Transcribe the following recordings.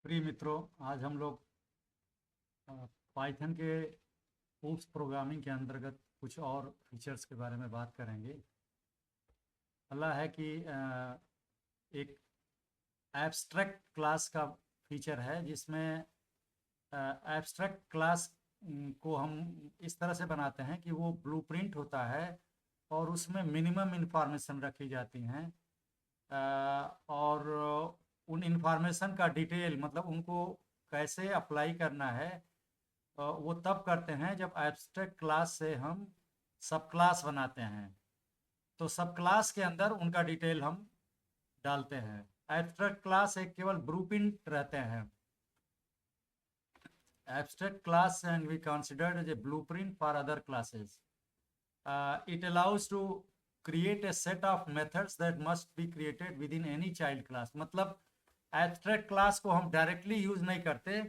प्रिय मित्रों, आज हम लोग पाइथन के पूक्स प्रोग्रामिंग के अंतर्गत कुछ और फीचर्स के बारे में बात करेंगे। अगला है कि एक एब्स्ट्रैक्ट क्लास का फीचर है जिसमें एब्स्ट्रैक्ट क्लास को हम इस तरह से बनाते हैं कि वो ब्लूप्रिंट होता है और उसमें मिनिमम इंफॉर्मेशन रखी जाती हैं। और उन इंफॉर्मेशन का डिटेल मतलब उनको कैसे अप्लाई करना है वो तब करते हैं जब एब्स्ट्रैक्ट क्लास से हम सब क्लास बनाते हैं। तो सब क्लास के अंदर उनका डिटेल हम डालते हैं। एब्स्ट्रैक्ट क्लास एक केवल ब्लूप्रिंट रहते हैं। Abstract class and we considered as a blueprint for other classes. It allows to create a set of methods that must be created within any child class. मतलब abstract class को हम directly use नहीं करते।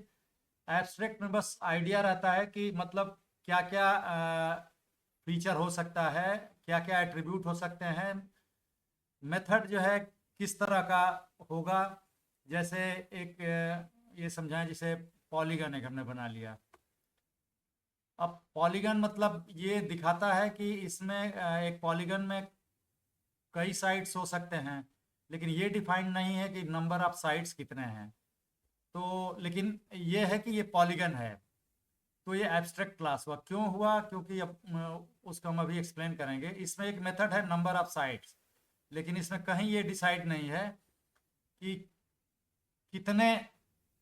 abstract में बस idea रहता है कि मतलब क्या क्या फीचर हो सकता है, क्या क्या एट्रीब्यूट हो सकते हैं, मेथड जो है किस तरह का होगा। जैसे एक ये समझाएं, जैसे पॉलीगन एक हमने बना लिया। अब पॉलीगन मतलब ये दिखाता है कि इसमें एक पॉलीगन में कई साइड्स हो सकते हैं, लेकिन ये डिफाइंड नहीं है कि नंबर ऑफ साइड्स कितने हैं। तो लेकिन ये है कि ये पॉलीगन है। तो ये एब्स्ट्रैक्ट क्लास हुआ। क्यों हुआ? क्योंकि उसको हम अभी एक्सप्लेन करेंगे। इसमें एक मेथड है नंबर ऑफ साइड्स, लेकिन इसमें कहीं ये डिसाइड नहीं है कि कितने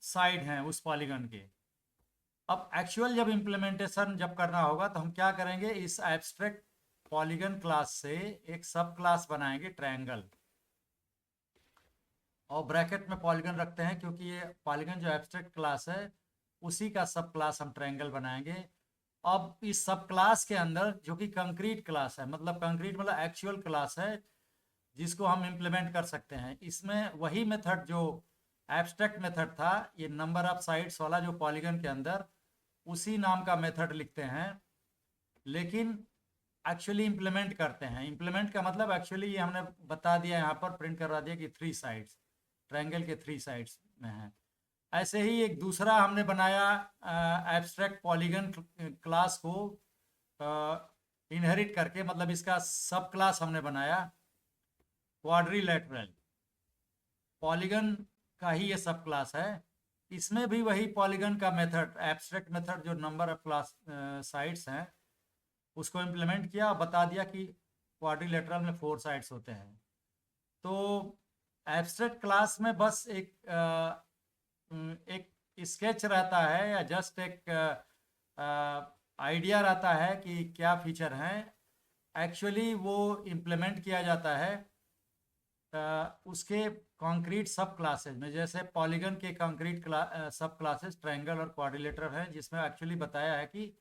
साइड हैं उस पॉलीगन के। अब एक्चुअल जब इम्प्लीमेंटेशन जब करना होगा तो हम क्या करेंगे, इस एब्स्ट्रैक्ट पॉलीगन क्लास से एक सब क्लास बनाएंगे ट्रायंगल, और ब्रैकेट में पॉलीगन रखते हैं क्योंकि ये पॉलीगन जो एब्स्ट्रैक्ट क्लास है उसी का सब क्लास हम ट्रायंगल बनाएंगे। अब इस सब क्लास के अंदर जो कि कंक्रीट क्लास है, मतलब कंक्रीट मतलब एक्चुअल क्लास है जिसको हम इम्प्लीमेंट कर सकते हैं, इसमें वही मेथड जो एब्स्ट्रैक्ट मेथड था, ये नंबर ऑफ साइड्स वाला जो पॉलीगन के अंदर, उसी नाम का मेथड लिखते हैं, लेकिन एक्चुअली इम्प्लीमेंट करते हैं। इम्प्लीमेंट का मतलब एक्चुअली ये हमने बता दिया, यहाँ पर प्रिंट करवा दिया कि 3 साइड्स, ट्रायंगल के 3 साइड्स में है। ऐसे ही एक दूसरा हमने बनाया एब्स्ट्रैक्ट पॉलीगन क्लास को इनहेरिट करके, मतलब इसका सब क्लास हमने बनाया क्वाड्रिलेटरल। पॉलीगन का ही ये सब क्लास है। इसमें भी वही पॉलीगन का मेथड, एब्स्ट्रैक्ट मेथड जो नंबर ऑफ क्लास साइड्स हैं उसको इम्प्लीमेंट किया, बता दिया कि क्वाड्रिलेटरल में 4 साइड्स होते हैं। तो एब्स्ट्रैक्ट क्लास में बस एक स्केच रहता है या जस्ट एक आइडिया रहता है कि क्या फीचर हैं। एक्चुअली वो इम्प्लीमेंट किया जाता है उसके कंक्रीट सब क्लासेस में। जैसे पॉलीगन के कंक्रीट सब क्लासेस ट्रायंगल और क्वाड्रिलेटरल हैं, जिसमें एक्चुअली बताया है कि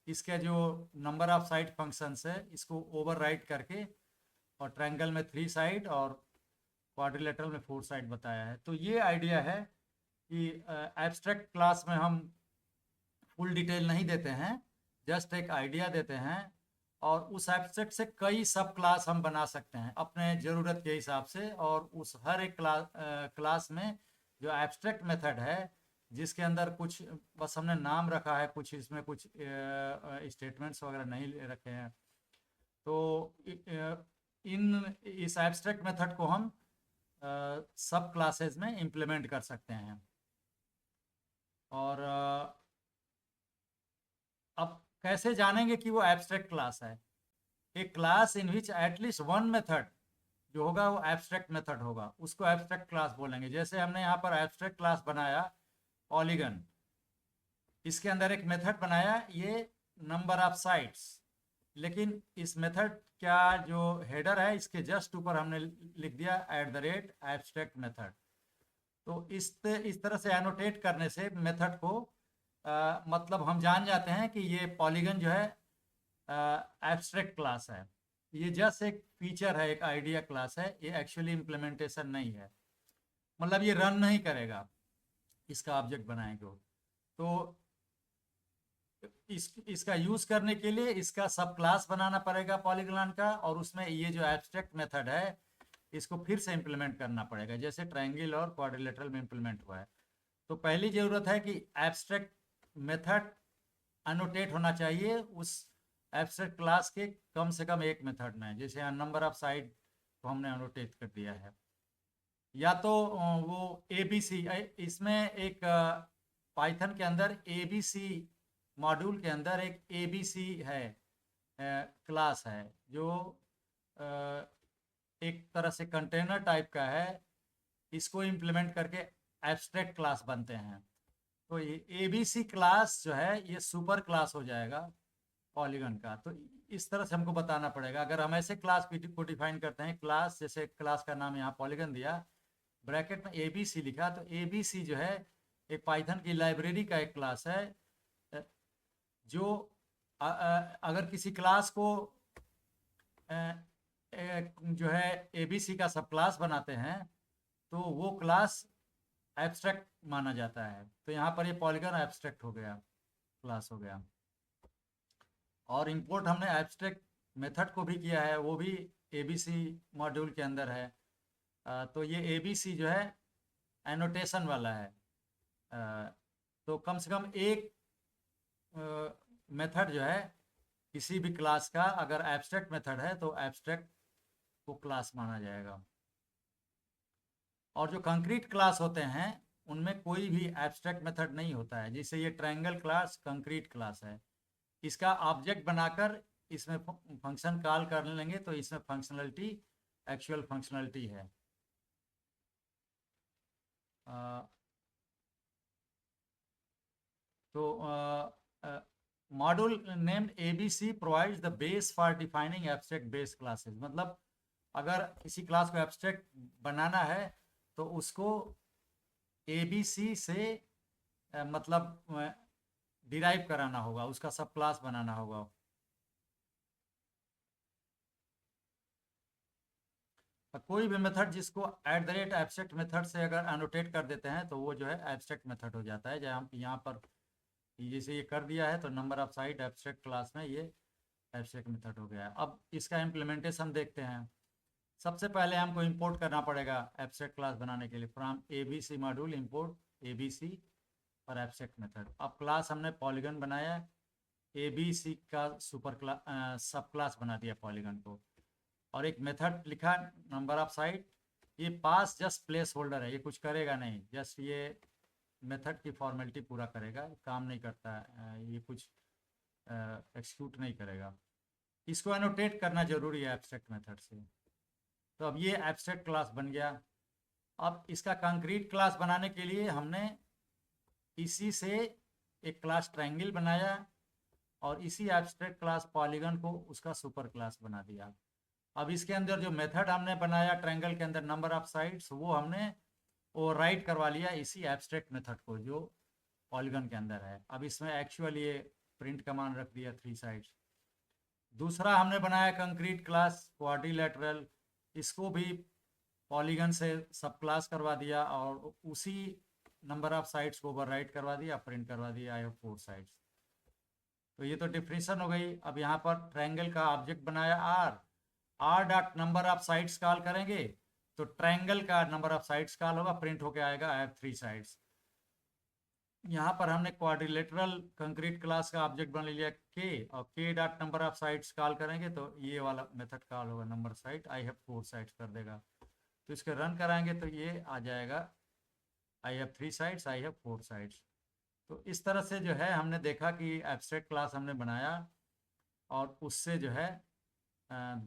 इसके जो नंबर ऑफ साइड फंक्शंस है इसको ओवरराइड करके, और ट्रायंगल में 3 साइड और क्वाड्रिलेटरल में 4 साइड बताया है। तो ये आइडिया है कि एब्स्ट्रैक्ट क्लास में हम फुल डिटेल नहीं देते हैं, जस्ट एक आइडिया देते हैं, और उस एब्स्ट्रैक्ट से कई सब क्लास हम बना सकते हैं अपने ज़रूरत के हिसाब से। और उस हर एक क्लास में जो एब्स्ट्रैक्ट मेथड है जिसके अंदर कुछ बस हमने नाम रखा है, कुछ इसमें कुछ स्टेटमेंट्स वगैरह नहीं रखे हैं, तो इस एब्स्ट्रैक्ट मेथड को हम सब क्लासेस में इम्प्लीमेंट कर सकते हैं। और अब कैसे जानेंगे कि वो एब्स्ट्रैक्ट क्लास है? एक class in which at least one method जो होगा वो एब्स्ट्रैक्ट मेथड होगा, उसको एब्स्ट्रैक्ट क्लास बोलेंगे। जैसे हमने यहाँ पर एब्स्ट्रैक्ट क्लास बनाया पॉलीगन, इसके अंदर एक मेथड बनाया ये नंबर ऑफ साइड्स, लेकिन इस मेथड का जो हेडर है इसके जस्ट ऊपर हमने लिख दिया @एब्स्ट्रैक्ट मेथड। तो इस तरह से एनोटेट करने से मेथड को मतलब हम जान जाते हैं कि ये पॉलीगन जो है एब्स्ट्रैक्ट क्लास है। ये जस्ट एक फीचर है, एक आइडिया क्लास है, ये एक्चुअली इम्प्लीमेंटेशन नहीं है, मतलब ये रन नहीं करेगा इसका ऑब्जेक्ट बनाएंगे तो इसका यूज करने के लिए इसका सब क्लास बनाना पड़ेगा पॉलीगन का, और उसमें ये जो एब्स्ट्रैक्ट मेथड है इसको फिर से इम्प्लीमेंट करना पड़ेगा, जैसे ट्रायंगल और क्वाड्रिलेटरल में इम्प्लीमेंट हुआ है। तो पहली ज़रूरत है कि एब्स्ट्रैक्ट मेथड अनोटेट होना चाहिए उस एब्स्ट्रैक्ट क्लास के कम से कम एक मेथड में। जैसे यहाँ नंबर ऑफ साइड को हमने अनोटेट कर दिया है, या तो वो ABC, इसमें एक पाइथन के अंदर ABC मॉड्यूल के अंदर एक ABC है, क्लास है, जो एक तरह से कंटेनर टाइप का है। इसको इम्प्लीमेंट करके एब्स्ट्रैक्ट क्लास बनते हैं। तो ये ABC क्लास जो है ये सुपर क्लास हो जाएगा पॉलीगन का। तो इस तरह से हमको बताना पड़ेगा। अगर हम ऐसे क्लास को डिफाइन करते हैं, क्लास जैसे क्लास का नाम यहाँ पॉलीगन दिया, ब्रैकेट में ABC लिखा, तो ABC जो है एक पाइथन की लाइब्रेरी का एक क्लास है, जो अगर किसी क्लास को जो है ABC का सब क्लास बनाते हैं तो वो क्लास एब्स्ट्रैक्ट माना जाता है। तो यहाँ पर ये पॉलीगन एब्स्ट्रैक्ट हो गया, क्लास हो गया। और इंपोर्ट हमने एब्स्ट्रैक्ट मेथड को भी किया है, वो भी ABC मॉड्यूल के अंदर है। तो ये ABC जो है एनोटेशन वाला है। तो कम से कम एक मेथड जो है किसी भी क्लास का, अगर एब्स्ट्रैक्ट मेथड है तो एब्स्ट्रैक्ट को क्लास माना जाएगा। और जो कंक्रीट क्लास होते हैं उनमें कोई भी एब्स्ट्रैक्ट मेथड नहीं होता है। जैसे ये ट्रायंगल क्लास कंक्रीट क्लास है, इसका ऑब्जेक्ट बनाकर इसमें फंक्शन कॉल कर लेंगे तो इसमें फंक्शनलिटी एक्चुअल फंक्शनलिटी है। तो module named ABC provides the base for defining abstract base classes. मतलब अगर किसी क्लास को एब्स्ट्रैक्ट बनाना है तो उसको ABC से मतलब डिराइव कराना होगा, उसका सब क्लास बनाना होगा। कोई भी मेथड जिसको @एब्स्ट्रैक्ट मेथड से अगर एनोटेट कर देते हैं तो वो जो है एब्स्ट्रैक्ट मेथड हो जाता है। जहाँ यहाँ पर जैसे ये कर दिया है तो number of side abstract class में ये एब्स्ट्रैक्ट मेथड हो गया है। अब इसका इम्प्लीमेंटेशन देखते हैं। सबसे पहले हमको इंपोर्ट करना पड़ेगा एब्स्ट्रैक्ट क्लास बनाने के लिए। From ABC module import ABC और एब्स्ट्रैक्ट मेथड। अब क्लास हमने पॉलीगन बनाया, ABC का सुपर क्लास सब क्लास बना दिया पॉलीगन को, और एक मेथड लिखा नंबर ऑफ साइड। ये पास जस्ट प्लेस होल्डर है, ये कुछ करेगा नहीं, जस्ट ये मेथड की फॉर्मेलिटी पूरा करेगा, काम नहीं करता है, ये कुछ एक्सिक्यूट नहीं करेगा। इसको एनोटेट करना जरूरी है एब्स्ट्रैक्ट मेथड से। तो अब ये एब्स्ट्रैक्ट क्लास बन गया। अब इसका कंक्रीट क्लास बनाने के लिए हमने इसी से एक क्लास ट्रायंगल बनाया और इसी एब्स्ट्रैक्ट क्लास पॉलीगन को उसका सुपर क्लास बना दिया। अब इसके अंदर जो मेथड हमने बनाया ट्रायंगल के अंदर नंबर ऑफ साइड्स, वो हमने ओवरराइट करवा लिया इसी एब्स्ट्रैक्ट मेथड को जो पॉलीगन के अंदर है। अब इसमें एक्चुअल ये प्रिंट कमांड रख दिया 3 साइड्स। दूसरा हमने बनाया कंक्रीट क्लास क्वाड्रिलेटरल, इसको भी पॉलीगन से सब क्लास करवा दिया और उसी नंबर ऑफ साइड्स को ओवरराइट करवा दिया, प्रिंट करवा दिया आई हैव 4 साइड्स। तो ये तो डिफिनेशन हो गई। अब यहाँ पर ट्रायंगल का ऑब्जेक्ट बनाया r dot number of sides call करेंगे तो ट्रायंगल का नंबर ऑफ साइड्स कॉल होगा, प्रिंट होके आएगा आई हैव 3 साइड्स। यहाँ पर हमने क्वाड्रिलेटरल कंक्रीट क्लास का ऑब्जेक्ट बना लिया k, और k dot number of sides call करेंगे तो ये वाला मेथड कॉल होगा number side, I have 4 sides कर देगा। तो इसके रन कराएंगे तो ये आ जाएगा I have 3 sides, I have 4 sides. तो इस तरह से जो है हमने देखा कि एब्स्ट्रैक्ट क्लास हमने बनाया और उससे जो है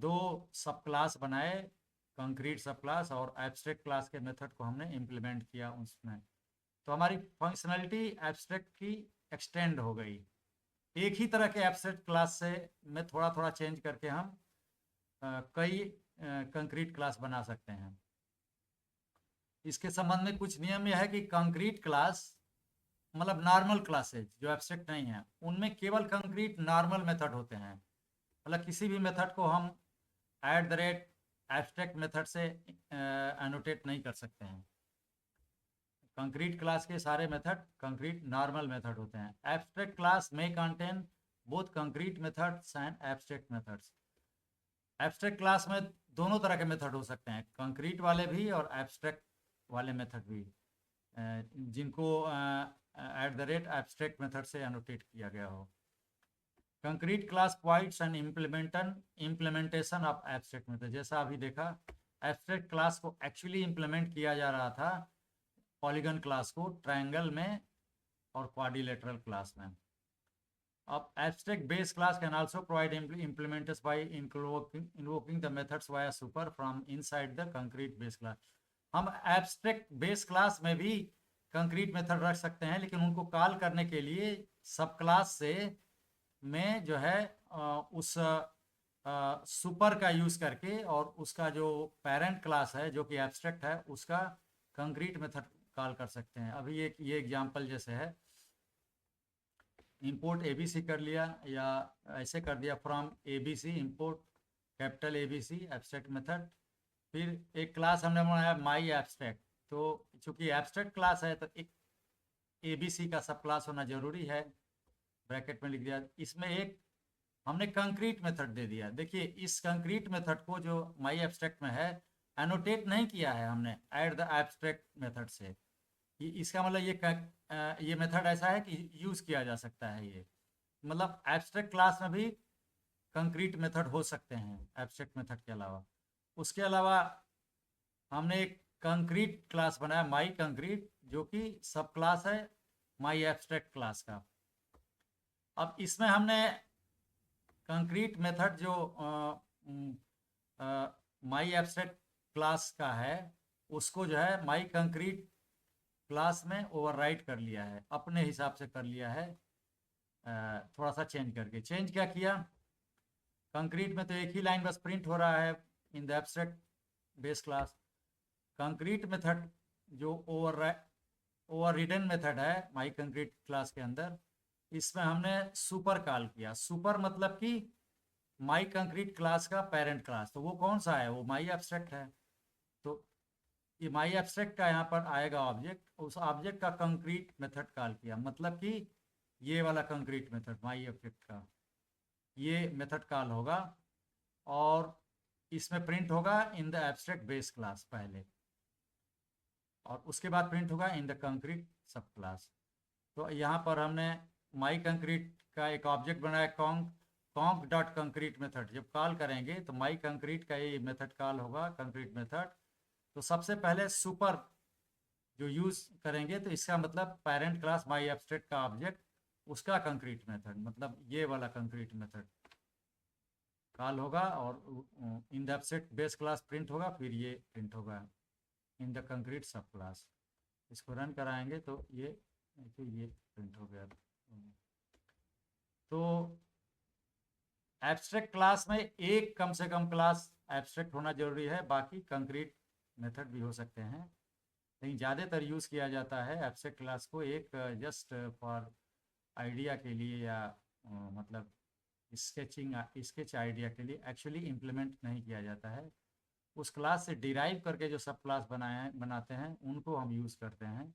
2 सब क्लास बनाए, कंक्रीट सब क्लास और एब्स्ट्रैक्ट क्लास के मेथड को हमने इम्प्लीमेंट किया उसमें। तो हमारी फंक्शनलिटी एब्स्ट्रैक्ट की एक्सटेंड हो गई। एक ही तरह के एब्स्ट्रैक्ट क्लास से में थोड़ा थोड़ा चेंज करके हम कई कंक्रीट क्लास बना सकते हैं। इसके संबंध में कुछ नियम यह है कि कंक्रीट क्लास मतलब नॉर्मल क्लासेज जो एब्स्ट्रैक्ट नहीं है उनमें केवल कंक्रीट नॉर्मल मेथड होते हैं। मतलब किसी भी मेथड को हम एब्स्ट्रैक्ट मेथड से एनोटेट नहीं कर सकते हैं। कंक्रीट क्लास के सारे मेथड कंक्रीट नॉर्मल मेथड होते हैं। एब्स्ट्रैक्ट क्लास में contain both concrete methods and abstract methods. Abstract class में दोनों तरह के मेथड हो सकते हैं, कंक्रीट वाले भी और एब्स्ट्रैक्ट वाले मेथड भी। जिनको at the rate abstract method से एनोटेट किया गया हो। Concrete class provides N implementation of abstract method. जैसा अभी देखा, एब्स्ट्रैक्ट क्लास को एक्चुअली इम्प्लीमेंट किया जा रहा था पॉलीगन क्लास को ट्रायंगल में और क्वाड्रिलेटरल क्लास में। अब abstract base class can also provide implementers by invoking the methods via super from inside the concrete base class। हम एब्स्ट्रैक्ट बेस क्लास में भी कंक्रीट मेथड रख सकते हैं, लेकिन उनको कॉल करने के लिए सब क्लास से में जो है उस सुपर का यूज करके और उसका जो पेरेंट क्लास है जो कि एब्स्ट्रैक्ट है उसका कंक्रीट मेथड कॉल कर सकते हैं। अभी ये एग्जांपल जैसे है, इंपोर्ट एबीसी कर लिया या ऐसे कर दिया, from ABC import capital ABC abstract method. फिर एक क्लास हमने बनाया माई एब्स्ट्रैक्ट, तो चूंकि एब्स्ट्रैक्ट क्लास है तो एक एबीसी का सब क्लास होना जरूरी है, ब्रैकेट में लिख दिया। इसमें एक हमने कंक्रीट मेथड दे दिया। देखिए इस कंक्रीट मेथड को जो माई एब्स्ट्रैक्ट में है एनोटेट नहीं किया है हमने ऐड द एब्स्ट्रैक्ट मेथड से। इसका मतलब ये मेथड ऐसा है कि यूज किया जा सकता है। ये मतलब एब्स्ट्रैक्ट क्लास में भी कंक्रीट मेथड हो सकते हैं एब्स्ट्रैक्ट मेथड के अलावा। उसके अलावा हमने एक कंक्रीट क्लास बनाया माई कंक्रीट, जो कि सब क्लास है माई एब्स्ट्रैक्ट क्लास का। अब इसमें हमने कंक्रीट मेथड जो माई एब्स्ट्रैक्ट क्लास का है उसको जो है माई कंक्रीट क्लास में ओवरराइट कर लिया है, अपने हिसाब से कर लिया है, थोड़ा सा चेंज करके। चेंज क्या किया, कंक्रीट में तो एक ही लाइन बस प्रिंट हो रहा है in the abstract base class. Concrete method जो ओवर रिडन मेथड है माई कंक्रीट क्लास के अंदर, इसमें हमने सुपर कॉल किया। सुपर मतलब कि माई कंक्रीट क्लास का पेरेंट क्लास, तो वो कौन सा है, वो माई एब्स्ट्रैक्ट है। तो ये माई एब्स्ट्रैक्ट का यहाँ पर आएगा ऑब्जेक्ट, उस ऑब्जेक्ट का कंक्रीट मेथड कॉल किया, मतलब कि ये वाला कंक्रीट मेथड माई एब्स्ट्रैक्ट का ये मेथड कॉल होगा और इसमें प्रिंट होगा in the abstract base class पहले, और उसके बाद प्रिंट होगा इन द कंक्रीट सब क्लास। तो यहाँ पर हमने माई कंक्रीट का एक ऑब्जेक्ट बनाया कॉन्क डॉट कंक्रीट मेथड। जब कॉल करेंगे तो माई कंक्रीट का ये मेथड कॉल होगा कंक्रीट मेथड। तो सबसे पहले सुपर जो यूज करेंगे तो इसका मतलब पेरेंट क्लास माई एब्स्ट्रैक्ट का ऑब्जेक्ट उसका कंक्रीट मेथड, मतलब ये वाला कंक्रीट मेथड कॉल होगा और in the abstract base class print होगा, फिर ये प्रिंट होगा इन द कंक्रीट सब क्लास। इसको रन कराएंगे तो ये प्रिंट हो गया। तो एब्स्ट्रैक्ट क्लास में एक कम से कम क्लास एब्स्ट्रैक्ट होना जरूरी है, बाकी कंक्रीट मेथड भी हो सकते हैं, लेकिन ज़्यादातर यूज़ किया जाता है एब्स्ट्रैक्ट क्लास को एक जस्ट फॉर आइडिया के लिए या मतलब स्केच आइडिया के लिए। एक्चुअली इम्प्लीमेंट नहीं किया जाता है, उस क्लास से डिराइव करके जो सब क्लास बनाते हैं उनको हम यूज़ करते हैं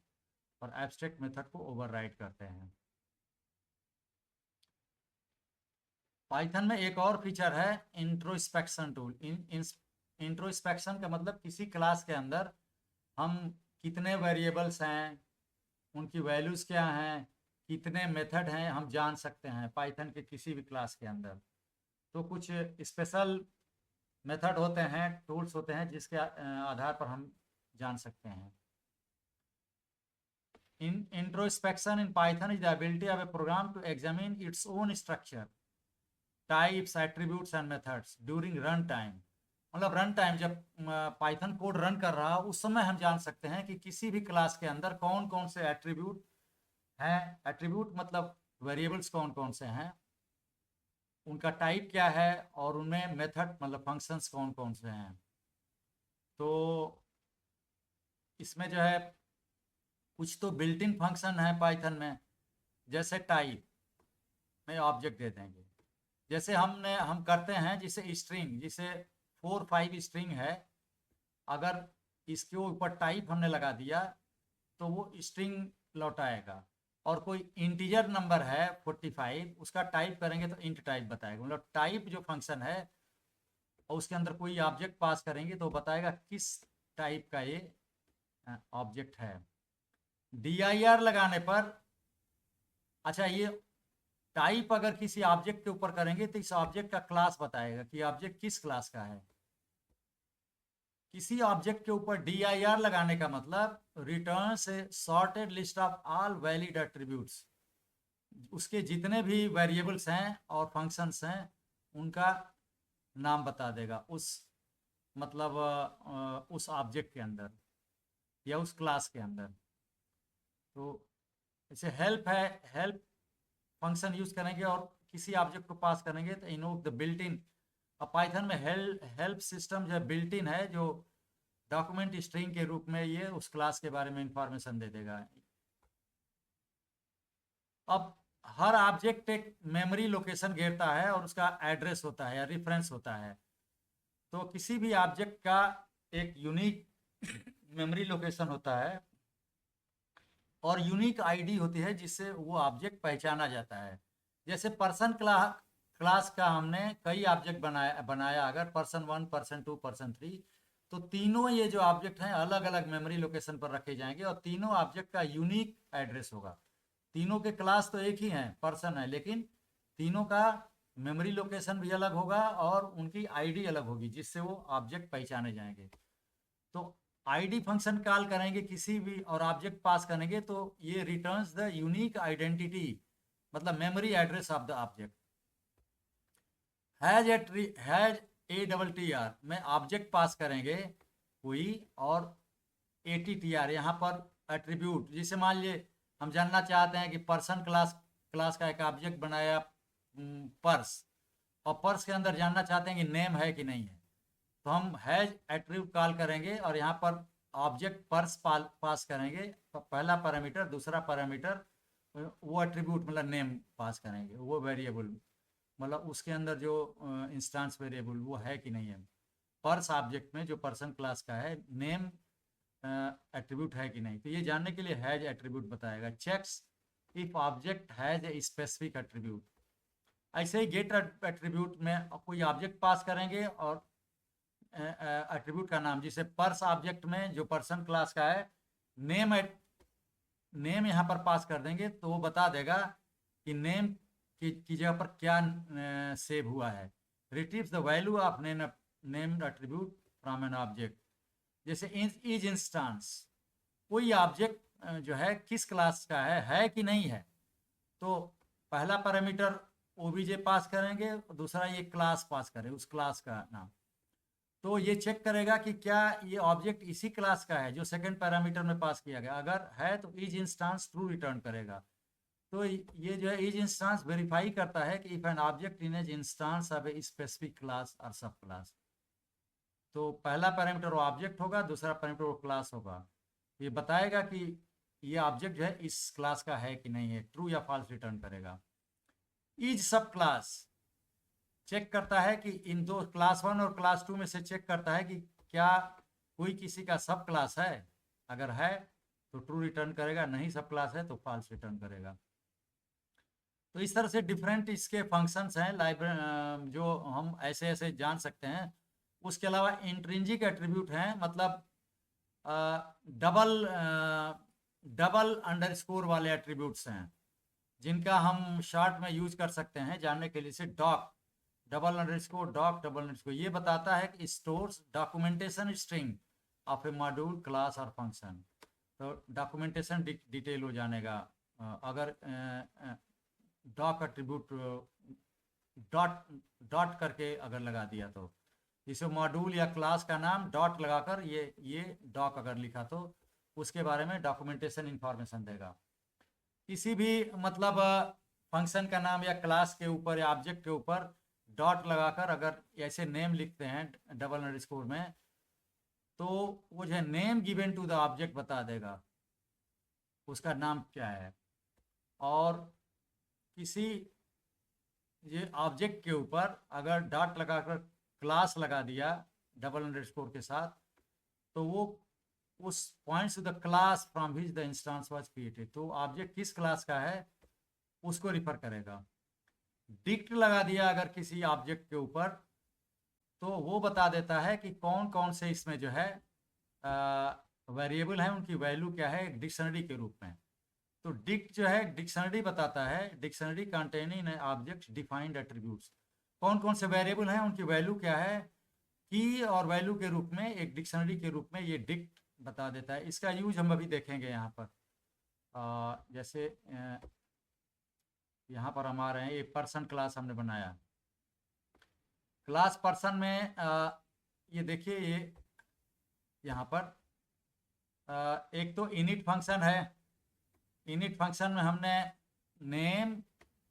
और एब्स्ट्रैक्ट मेथड को ओवरराइड करते हैं। पाइथन में एक और फीचर है इंट्रोस्पेक्शन टूल। इंट्रोस्पेक्शन का मतलब किसी क्लास के अंदर हम कितने वेरिएबल्स हैं, उनकी वैल्यूज़ क्या हैं, कितने मेथड हैं, हम जान सकते हैं पाइथन के किसी भी क्लास के अंदर। तो कुछ स्पेशल मेथड होते हैं, टूल्स होते हैं जिसके आधार पर हम जान सकते हैं। Introspection in Python is the ability of a program to examine its own structure, types, attributes and methods during run time। मतलब रन टाइम जब पाइथन कोड रन कर रहा है उस समय हम जान सकते हैं कि किसी भी क्लास के अंदर कौन कौन से एट्रीब्यूट हैं। एट्रीब्यूट मतलब वेरिएबल्स कौन कौन से हैं, उनका टाइप क्या है और उनमें मेथड मतलब फंक्शंस कौन कौन से हैं। तो इसमें जो है कुछ तो बिल्ट इन फंक्शन है पाइथन में, जैसे टाइप में ऑब्जेक्ट दे देंगे, जैसे हम करते हैं जिसे स्ट्रिंग, जिसे 4-5 स्ट्रिंग है, अगर इसके ऊपर टाइप हमने लगा दिया तो वो स्ट्रिंग लौटाएगा। और कोई इंटीजर नंबर है 45, उसका टाइप करेंगे तो इंट टाइप बताएगा। मतलब टाइप जो फंक्शन है और उसके अंदर कोई ऑब्जेक्ट पास करेंगे तो बताएगा किस टाइप का ये ऑब्जेक्ट है। dir लगाने पर, अच्छा ये टाइप अगर किसी ऑब्जेक्ट के ऊपर करेंगे तो इस ऑब्जेक्ट का क्लास बताएगा कि ऑब्जेक्ट किस क्लास का है। किसी ऑब्जेक्ट के ऊपर dir लगाने का मतलब returns A sorted list of all valid attributes, उसके जितने भी वेरिएबल्स हैं और फंक्शंस हैं उनका नाम बता देगा उस, मतलब उस ऑब्जेक्ट के अंदर या उस क्लास के अंदर। तो इसे हेल्प है, हेल्प फंक्शन यूज करेंगे और किसी ऑब्जेक्ट को पास करेंगे तो इनवोक द बिल्ट इन। अब पाइथन में हेल्प सिस्टम जो बिल्ट इन है, जो डॉक्यूमेंट स्ट्रिंग के रूप में ये उस क्लास के बारे में इंफॉर्मेशन दे देगा। अब हर ऑब्जेक्ट एक मेमोरी लोकेशन घेरता है और उसका एड्रेस होता है या रेफरेंस होता है। तो किसी भी ऑब्जेक्ट का एक यूनिक मेमोरी लोकेशन होता है और यूनिक आईडी होती है जिससे वो ऑब्जेक्ट पहचाना जाता है। जैसे पर्सन क्लास का हमने कई ऑब्जेक्ट बनाया अगर पर्सन 1, पर्सन 2, पर्सन 3, तो तीनों ये जो ऑब्जेक्ट हैं अलग अलग मेमोरी लोकेशन पर रखे जाएंगे और तीनों ऑब्जेक्ट का यूनिक एड्रेस होगा। तीनों के क्लास तो एक ही हैं, पर्सन है, लेकिन तीनों का मेमोरी लोकेशन भी अलग होगा और उनकी आईडी अलग होगी जिससे वो ऑब्जेक्ट पहचाने जाएंगे। तो आईडी फंक्शन कॉल करेंगे किसी भी और ऑब्जेक्ट पास करेंगे तो ये रिटर्न्स द यूनिक आइडेंटिटी, मतलब memory address of the object. Has A double T R में ऑब्जेक्ट पास करेंगे कोई और ATTR यहाँ पर एट्रीब्यूट, जिसे मान लीजिए हम जानना चाहते हैं कि पर्सन क्लास का एक ऑब्जेक्ट बनाया पर्स, और पर्स के अंदर जानना चाहते हैं कि नेम है कि नहीं है, तो हम हैज एट्रीब्यूट कॉल करेंगे और यहाँ पर ऑब्जेक्ट पर्स पास करेंगे, पहला पैरामीटर, दूसरा पैरामीटर वो एट्रीब्यूट मतलब नेम पास करेंगे, वो वेरिएबल मतलब उसके अंदर जो इंस्टांस वेरिएबल वो है कि नहीं है। पर्स ऑब्जेक्ट में जो पर्सन क्लास का है नेम एट्रीब्यूट है कि नहीं, तो ये जानने के लिए हैज एट्रीब्यूट बताएगा। Checks if object has a specific attribute. ऐसे ही गेट एट्रीब्यूट में कोई ऑब्जेक्ट पास करेंगे और एट्रीब्यूट का नाम, जिसे पर्स ऑब्जेक्ट में जो पर्सन क्लास का है नेम यहाँ पर पास कर देंगे तो वो बता देगा कि नेम की जगह पर क्या सेव हुआ है। Retrieves the value of named attribute from an object. जैसे इज इंस्टांस, कोई ऑब्जेक्ट जो है किस क्लास का है कि नहीं है, तो पहला पैरामीटर ओबीजे पास करेंगे, दूसरा ये क्लास पास करें उस क्लास का नाम, तो ये चेक करेगा कि क्या ये ऑब्जेक्ट इसी क्लास का है जो सेकंड पैरामीटर में पास किया गया। अगर है तो इज इंस्टांस ट्रू रिटर्न करेगा। तो ये जो है इज इंस्टांस वेरीफाई करता है कि if an object in as instance of a specific class और सब क्लास। तो पहला पैरामीटर वो ऑब्जेक्ट होगा, दूसरा पैरामीटर वो क्लास होगा। ये बताएगा कि ये ऑब्जेक्ट जो है इस क्लास का है कि नहीं है, ट्रू या फॉल्स रिटर्न करेगा। इज सब क्लास चेक करता है कि इन दो क्लास 1 और क्लास 2 में से चेक करता है कि क्या कोई किसी का सब क्लास है। अगर है तो ट्रू रिटर्न करेगा, नहीं सब क्लास है तो फॉल्स रिटर्न करेगा। तो इस तरह से डिफरेंट इसके फंक्शंस हैं लाइब्रेरी जो हम ऐसे ऐसे जान सकते हैं। उसके अलावा इंट्रिंसिक एट्रीब्यूट हैं, मतलब डबल अंडरस्कोर वाले एट्रीब्यूट्स हैं जिनका हम शॉर्ट में यूज कर सकते हैं जानने के लिए। से doc double underscore doc double underscore ये बताता है कि stores documentation string of a module class और फंक्शन। तो डॉक्यूमेंटेशन डिटेल हो जानेगा अगर डॉक एट्रीब्यूट डॉट करके अगर लगा दिया, तो इसे मॉड्यूल या क्लास का नाम डॉट लगाकर ये डॉक अगर लिखा तो उसके बारे में डॉक्यूमेंटेशन इंफॉर्मेशन देगा। किसी भी मतलब फंक्शन का नाम या क्लास के ऊपर या ऑब्जेक्ट के ऊपर डॉट लगाकर अगर ऐसे नेम लिखते हैं डबल अंडरस्कोर में, तो वो जो है name given to the object बता देगा उसका नाम क्या है। और किसी ये ऑब्जेक्ट के ऊपर अगर डॉट लगाकर क्लास लगा दिया डबल अंडरस्कोर के साथ, तो वो उस points to the class from which the instance was created, तो ऑब्जेक्ट किस क्लास का है उसको रिफर करेगा। डिक्ट लगा दिया अगर किसी ऑब्जेक्ट के ऊपर, तो वो बता देता है कि कौन कौन से इसमें जो है वेरिएबल हैं उनकी वैल्यू क्या है, डिक्शनरी के रूप में। तो डिक्ट जो है डिक्शनरी बताता है, dictionary containing objects defined attributes. कौन कौन से वेरिएबल हैं, उनकी वैल्यू क्या है, की और वैल्यू के रूप में, एक डिक्शनरी के रूप में ये डिक्ट बता देता है। इसका यूज हम अभी देखेंगे यहाँ पर। जैसे यहाँ पर हम आ रहे हैं, एक पर्सन क्लास हमने बनाया। क्लास पर्सन में ये देखिए, ये यहाँ पर एक तो इनिट फंक्शन है। इनिट फंक्शन में हमने नेम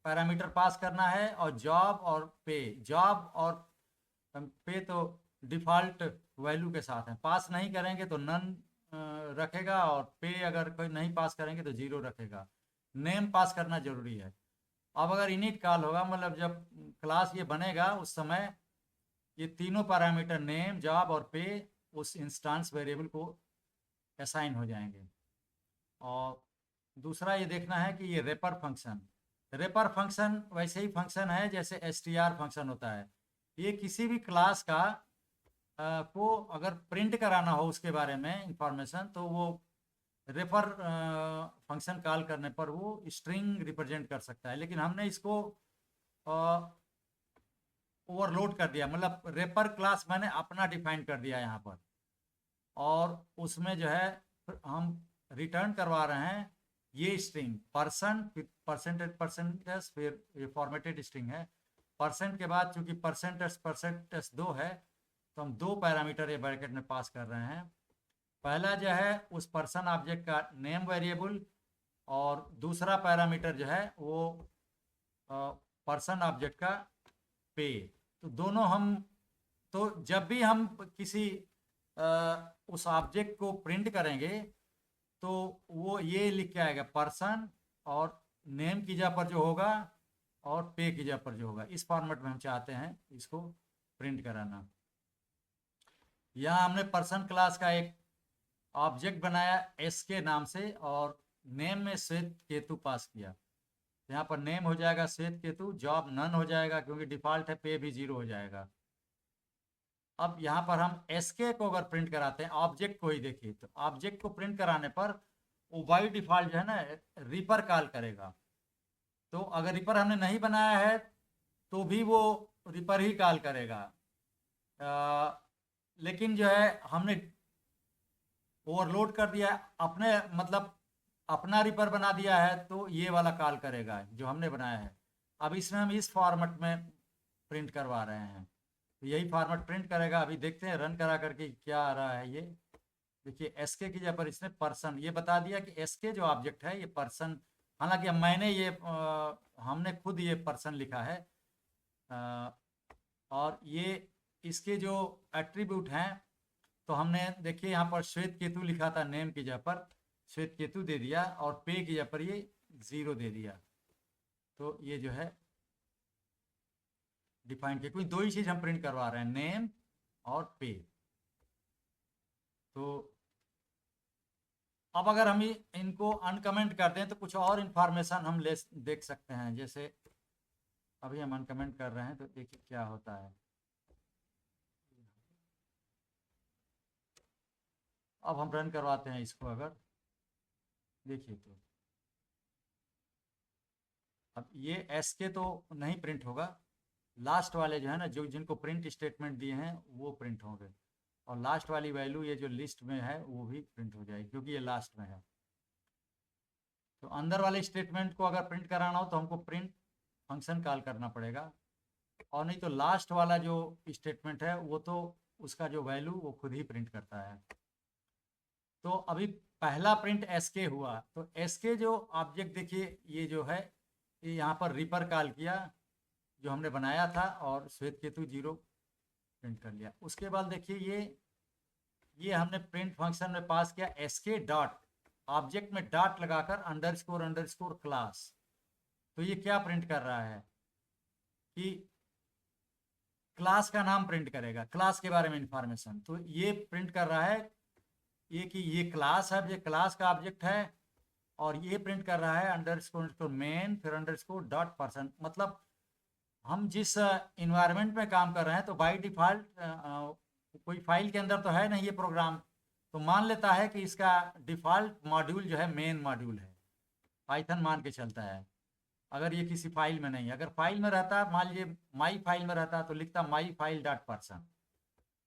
पैरामीटर पास करना है और जॉब और पे। जॉब और पे तो डिफ़ॉल्ट वैल्यू के साथ है, पास नहीं करेंगे तो नन रखेगा, और पे अगर कोई नहीं पास करेंगे तो 0 रखेगा। नेम पास करना जरूरी है। अब अगर इनिट कॉल होगा, मतलब जब क्लास ये बनेगा उस समय ये तीनों पैरामीटर नेम, जॉब और पे उस इंस्टेंस वेरिएबल को असाइन हो जाएंगे। और दूसरा ये देखना है कि ये रेपर फंक्शन, रेपर फंक्शन वैसे ही फंक्शन है जैसे str फंक्शन होता है। ये किसी भी क्लास का को अगर प्रिंट कराना हो उसके बारे में इंफॉर्मेशन, तो वो रेफर फंक्शन कॉल करने पर वो स्ट्रिंग रिप्रेजेंट कर सकता है। लेकिन हमने इसको ओवरलोड कर दिया, मतलब रेपर क्लास मैंने अपना डिफाइन कर दिया यहाँ पर, और उसमें जो है हम रिटर्न करवा रहे हैं ये स्ट्रिंग पर्सन, फिर परसेंटेज, फिर ये फॉर्मेटेड स्ट्रिंग है। परसेंट के बाद चूंकि परसेंटेज 2 है, तो हम 2 पैरामीटर ये ब्रैकेट में पास कर रहे हैं। पहला जो है उस पर्सन ऑब्जेक्ट का नेम वेरिएबल, और दूसरा पैरामीटर जो है वो पर्सन ऑब्जेक्ट का पे। तो दोनों हम, तो जब भी हम किसी उस ऑब्जेक्ट को प्रिंट करेंगे तो वो ये लिख के आएगा पर्सन, और नेम की जगह पर जो होगा और पे की जगह पर जो होगा, इस फॉर्मेट में हम चाहते हैं इसको प्रिंट कराना। यहाँ हमने पर्सन क्लास का एक ऑब्जेक्ट बनाया एस के नाम से, और नेम में श्वेत केतु पास किया। यहाँ पर नेम हो जाएगा श्वेत केतु, जॉब नन हो जाएगा क्योंकि डिफॉल्ट है, पे भी 0 हो जाएगा। अब यहाँ पर हम एसके को अगर प्रिंट कराते हैं, ऑब्जेक्ट को ही देखिए, तो ऑब्जेक्ट को प्रिंट कराने पर वो बाई डिफॉल्ट जो है ना रिपर कॉल करेगा। तो अगर रिपर हमने नहीं बनाया है तो भी वो रिपर ही कॉल करेगा। लेकिन जो है हमने ओवरलोड कर दिया है, अपने मतलब अपना रिपर बना दिया है, तो ये वाला कॉल करेगा जो हमने बनाया है। अब इसमें हम इस फॉर्मेट में प्रिंट करवा रहे हैं, तो यही फॉर्मेट प्रिंट करेगा। अभी देखते हैं रन करा करके क्या आ रहा है। ये देखिए एसके की जगह पर इसने पर्सन ये बता दिया कि एसके जो ऑब्जेक्ट है ये पर्सन, हालांकि मैंने ये हमने खुद ये पर्सन लिखा है, और ये इसके जो एट्रीब्यूट हैं, तो हमने देखिए यहाँ पर श्वेत केतु लिखा था, नेम की जगह पर श्वेत केतु दे दिया, और पे की जगह पर ये 0 दे दिया। तो ये जो है डिफाइन किया, क्योंकि 2 ही चीज हम प्रिंट करवा रहे हैं, नेम और पे। तो अब अगर हम इनको अनकमेंट कर दें तो कुछ और इंफॉर्मेशन हम देख सकते हैं। जैसे अभी हम अनकमेंट कर रहे हैं, तो देखिए क्या होता है। अब हम रन करवाते हैं इसको, अगर देखिए तो अब ये एस के तो नहीं प्रिंट होगा, लास्ट वाले जो है ना, जो जिनको प्रिंट स्टेटमेंट दिए हैं वो प्रिंट होंगे, और लास्ट वाली वैल्यू ये जो लिस्ट में है वो भी प्रिंट हो जाएगी क्योंकि ये लास्ट में है। तो अंदर वाले स्टेटमेंट को अगर प्रिंट कराना हो तो हमको प्रिंट फंक्शन कॉल करना पड़ेगा, और नहीं तो लास्ट वाला जो स्टेटमेंट है वो तो उसका जो वैल्यू वो खुद ही प्रिंट करता है। तो अभी पहला प्रिंट एसके हुआ, तो एसके जो ऑब्जेक्ट देखिए ये जो है, ये यहाँ पर रिपर कॉल किया जो हमने बनाया था, और श्वेत केतु 0 प्रिंट कर लिया। उसके बाद देखिए ये हमने प्रिंट फंक्शन में पास किया एसके डॉट, ऑब्जेक्ट में डॉट लगाकर अंडरस्कोर क्लास। तो ये क्या प्रिंट कर रहा है कि क्लास का नाम प्रिंट करेगा, क्लास के बारे में इंफॉर्मेशन। तो ये प्रिंट कर रहा है ये कि ये क्लास है, ये क्लास का ऑब्जेक्ट है, और ये प्रिंट कर रहा है अंडरस्कोर मेन, फिर अंडरस्कोर डॉट पर्सन। मतलब हम जिस इन्वायरमेंट में काम कर रहे हैं, तो बाय डिफॉल्ट कोई फाइल के अंदर तो है नहीं ये प्रोग्राम, तो मान लेता है कि इसका डिफ़ॉल्ट मॉड्यूल जो है मेन मॉड्यूल है, पाइथन मान के चलता है। अगर ये किसी फाइल में नहीं, अगर फाइल में रहता, मान लीजिए माई फाइल में रहता तो लिखता माई फाइल डॉट पर्सन,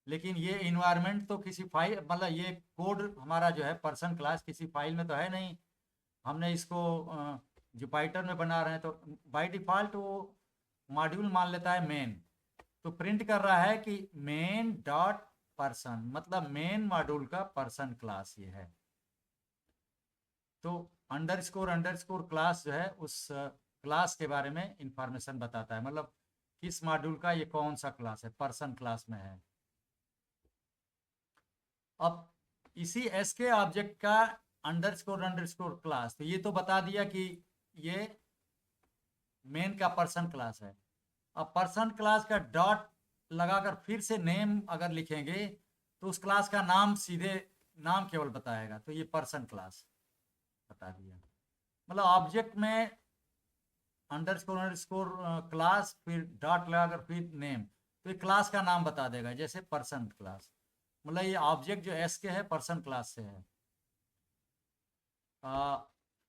लेकिन ये इन्वायरमेंट तो किसी फाइल, मतलब ये कोड हमारा जो है पर्सन क्लास किसी फाइल में तो है नहीं, हमने इसको जुपाइटर में बना रहे हैं, तो बाय डिफ़ॉल्ट वो मॉड्यूल मान लेता है मेन। तो प्रिंट कर रहा है कि मेन डॉट पर्सन, मतलब मेन मॉड्यूल का पर्सन क्लास ये है। तो अंडरस्कोर क्लास जो है उस क्लास के बारे में इंफॉर्मेशन बताता है, मतलब किस मॉड्यूल का ये कौन सा क्लास है, पर्सन क्लास में है। अब इसी एसके ऑब्जेक्ट का अंडरस्कोर क्लास, तो ये तो बता दिया कि ये मेन का पर्सन क्लास है। अब पर्सन क्लास का डॉट लगाकर फिर से नेम अगर लिखेंगे तो उस क्लास का नाम सीधे नाम केवल बताएगा, तो ये पर्सन क्लास बता दिया। मतलब ऑब्जेक्ट में अंडरस्कोर क्लास फिर डॉट लगाकर फिर नेम, तो ये क्लास का नाम बता देगा, जैसे पर्सन क्लास। मतलब ये ऑब्जेक्ट जो एस के है पर्सन क्लास से है।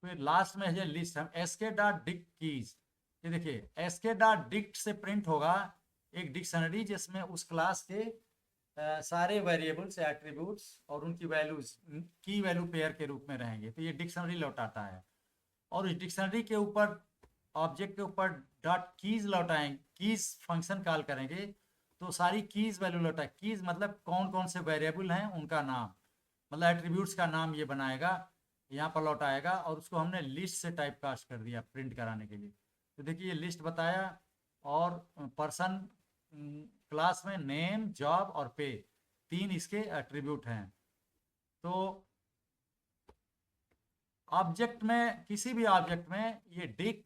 फिर लास्ट में है लिस्ट, हम एस के डॉट डिक्ट कीज, ये देखिए एस के डॉट डिक्ट से प्रिंट होगा एक डिक्शनरी जिसमें उस क्लास के सारे वेरिएबल्स एट्रीब्यूट्स और उनकी वैल्यूज की वैल्यू पेयर के रूप में रहेंगे, तो ये डिक्शनरी लौटाता है। और इस डिक्शनरी के ऊपर ऑब्जेक्ट के ऊपर डॉट कीज लौटाएंगे, कीज फंक्शन कॉल करेंगे तो सारी कीज वैल्यू लौटाए। कीज मतलब कौन कौन से वेरिएबल हैं उनका नाम, मतलब एट्रीब्यूट्स का नाम ये बनाएगा, यहाँ पर लौटाएगा। और उसको हमने लिस्ट से टाइप कास्ट कर दिया प्रिंट कराने के लिए। तो देखिए ये लिस्ट बताया, और पर्सन क्लास में नेम जॉब और पे तीन इसके एट्रीब्यूट हैं। तो ऑब्जेक्ट में, किसी भी ऑब्जेक्ट में ये डिक्ट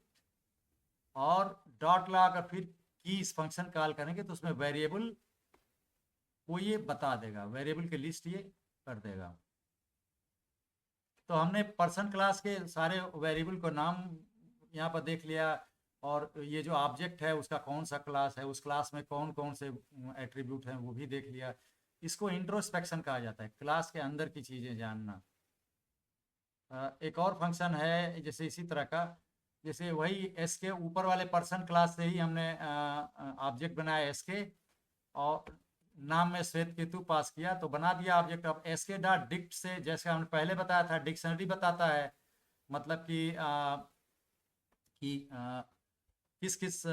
और डॉट लगाकर फिर कीज फंक्शन कॉल करेंगे तो उसमें वेरिएबल को ये बता देगा, वेरिएबल की लिस्ट ये कर देगा। तो हमने पर्सन क्लास के सारे वेरिएबल को नाम यहाँ पर देख लिया, और ये जो ऑब्जेक्ट है उसका कौन सा क्लास है, उस क्लास में कौन कौन से एट्रीब्यूट हैं वो भी देख लिया। इसको इंट्रोस्पेक्शन कहा जाता है, क्लास के अंदर की चीज़ें जानना। एक और फंक्शन है जैसे इसी तरह का, जैसे वही एस के ऊपर वाले पर्सन क्लास से ही हमने ऑब्जेक्ट बनाया एस के, और नाम में श्वेत केतु पास किया तो बना दिया ऑब्जेक्ट। अब एस के डॉट डिक्ट से, जैसे हमने पहले बताया था, डिक्शनरी बताता है, मतलब कि किस किस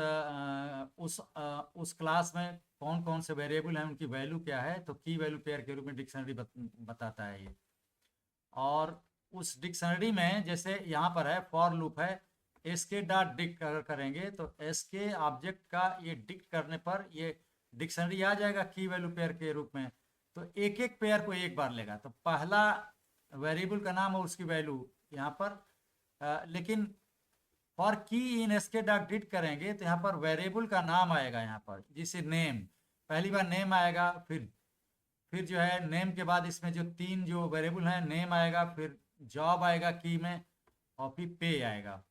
उस क्लास में कौन कौन से वेरिएबल हैं, उनकी वैल्यू क्या है, तो की वैल्यू पेयर के रूप में डिक्शनरी बताता है ये। और उस डिक्शनरी में जैसे यहाँ पर है फॉर लूप है, एस के डॉट डिक्ट अगर करेंगे तो एस के ऑब्जेक्ट का ये डिक्ट करने पर ये डिक्शनरी आ जाएगा की वैल्यू पेयर के रूप में। तो एक एक पेयर को एक बार लेगा, तो पहला वेरिएबल का नाम और उसकी वैल्यू यहाँ पर, लेकिन फॉर की इन एस के डॉट डिक्ट करेंगे तो यहाँ पर वेरिएबल का नाम आएगा, यहाँ पर जिसे नेम, पहली बार नेम आएगा, फिर जो है नेम के बाद इसमें जो तीन जो वेरिएबल हैं, नेम आएगा, फिर जॉब आएगा की में, और फिर पे आएगा।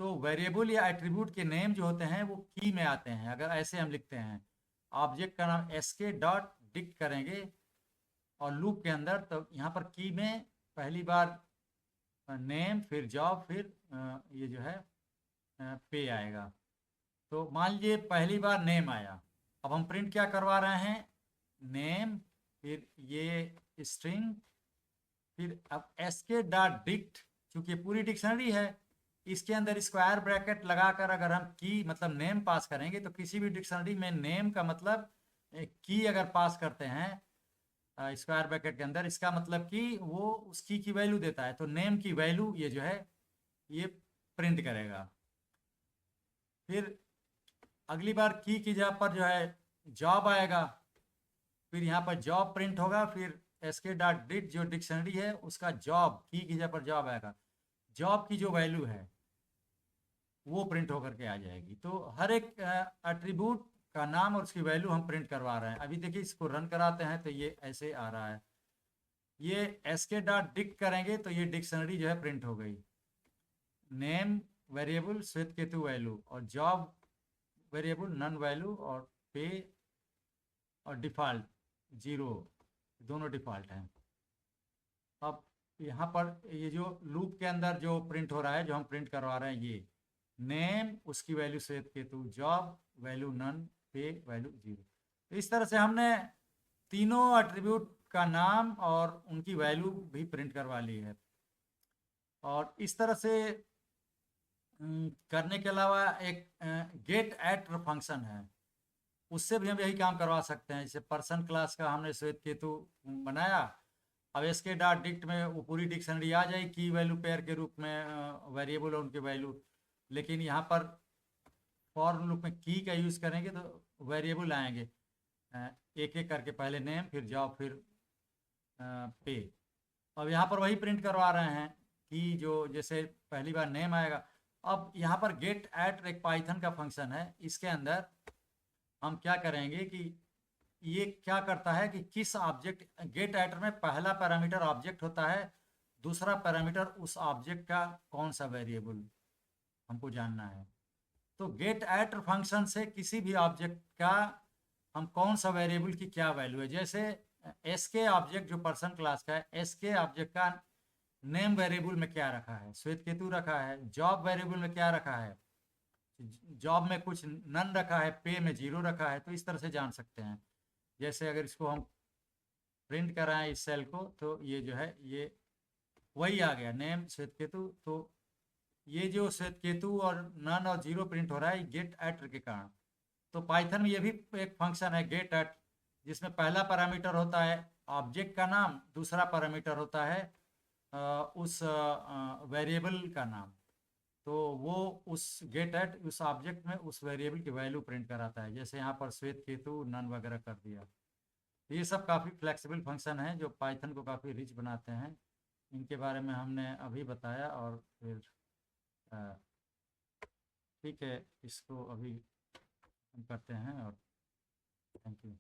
तो वेरिएबल या एट्रीब्यूट के नेम जो होते हैं वो की में आते हैं। अगर ऐसे हम लिखते हैं ऑब्जेक्ट का नाम एस के डॉट डिक्ट करेंगे और लूप के अंदर, तो यहाँ पर की में पहली बार नेम, फिर जॉब, फिर ये जो है पे आएगा। तो मान लीजिए पहली बार नेम आया, अब हम प्रिंट क्या करवा रहे हैं, नेम, फिर ये स्ट्रिंग, फिर अब एस के डॉट डिक्ट, चूंकि पूरी डिक्शनरी है इसके अंदर स्क्वायर ब्रैकेट लगाकर अगर हम की मतलब नेम पास करेंगे, तो किसी भी डिक्शनरी में नेम का मतलब की अगर पास करते हैं स्क्वायर ब्रैकेट के अंदर, इसका मतलब कि वो उस की वैल्यू देता है, तो नेम की वैल्यू ये जो है ये प्रिंट करेगा। फिर अगली बार की जगह पर जो है जॉब आएगा, फिर यहाँ पर जॉब प्रिंट होगा, फिर एस के डॉट डिक्ट जो डिक्शनरी है उसका जॉब, की जगह पर जॉब आएगा, जॉब की जो वैल्यू है वो प्रिंट होकर के आ जाएगी। तो हर एक एट्रीब्यूट का नाम और उसकी वैल्यू हम प्रिंट करवा रहे हैं। अभी देखिए इसको रन कराते हैं तो ये ऐसे आ रहा है, ये एस के डॉट डिक्ट करेंगे तो ये डिक्शनरी जो है प्रिंट हो गई, नेम वेरिएबल श्वेत केतु वैल्यू, और जॉब वेरिएबल नन वैल्यू, और पे और डिफ़ॉल्ट 0, दोनों डिफ़ॉल्ट हैं। अब यहाँ पर ये जो लूप के अंदर जो प्रिंट हो रहा है, जो हम प्रिंट करवा रहे हैं, ये नेम, उसकी वैल्यू श्वेत केतु, जॉब वैल्यू नन, पे वैल्यू 0। इस तरह से हमने तीनों एट्रीब्यूट का नाम और उनकी वैल्यू भी प्रिंट करवा ली है। और इस तरह से करने के अलावा एक गेट एट फंक्शन है, उससे भी हम यही काम करवा सकते हैं। जैसे पर्सन क्लास का हमने श्वेत केतु बनाया, अब इसके डॉट डिक्ट में वो पूरी डिक्शनरी आ जाएगी की वैल्यू पेयर के रूप में, वेरिएबल और उनके वैल्यू। लेकिन यहाँ पर फॉर लूप में की का यूज़ करेंगे तो वेरिएबल आएंगे एक एक करके, पहले नेम, फिर जॉब, फिर पे। अब यहाँ पर वही प्रिंट करवा रहे हैं कि जो जैसे पहली बार नेम आएगा। अब यहाँ पर गेट एट एक पाइथन का फंक्शन है, इसके अंदर हम क्या करेंगे कि ये क्या करता है कि किस ऑब्जेक्ट, गेट एट में पहला पैरामीटर ऑब्जेक्ट होता है, दूसरा पैरामीटर उस ऑब्जेक्ट का कौन सा वेरिएबल हमको जानना है। तो गेट एट फंक्शन से किसी भी ऑब्जेक्ट का हम कौन सा वेरिएबल की क्या वैल्यू है, जैसे एस के ऑब्जेक्ट जो पर्सन क्लास का है, एस के ऑब्जेक्ट का नेम वेरिएबल में क्या रखा है, श्वेत केतु रखा है। जॉब वेरिएबल में क्या रखा है, जॉब में कुछ नन रखा है, पे में 0 रखा है। तो इस तरह से जान सकते हैं। जैसे अगर इसको हम प्रिंट कराएं इस सेल को, तो ये जो है ये वही आ गया, नेम श्वेत केतु। तो ये जो श्वेत केतु और नन और 0 प्रिंट हो रहा है गेट एट के कारण। तो पाइथन में ये भी एक फंक्शन है गेट एट, जिसमें पहला पैरामीटर होता है ऑब्जेक्ट का नाम, दूसरा पैरामीटर होता है उस वेरिएबल का नाम। तो वो उस गेट एट उस ऑब्जेक्ट में उस वेरिएबल की वैल्यू प्रिंट कराता है। जैसे यहाँ पर श्वेत केतु नन वगैरह कर दिया। ये सब काफ़ी फ्लेक्सिबल फंक्शन है जो पाइथन को काफ़ी रिच बनाते हैं। इनके बारे में हमने अभी बताया। और फिर ठीक है, इसको अभी हम करते हैं। और थैंक यू।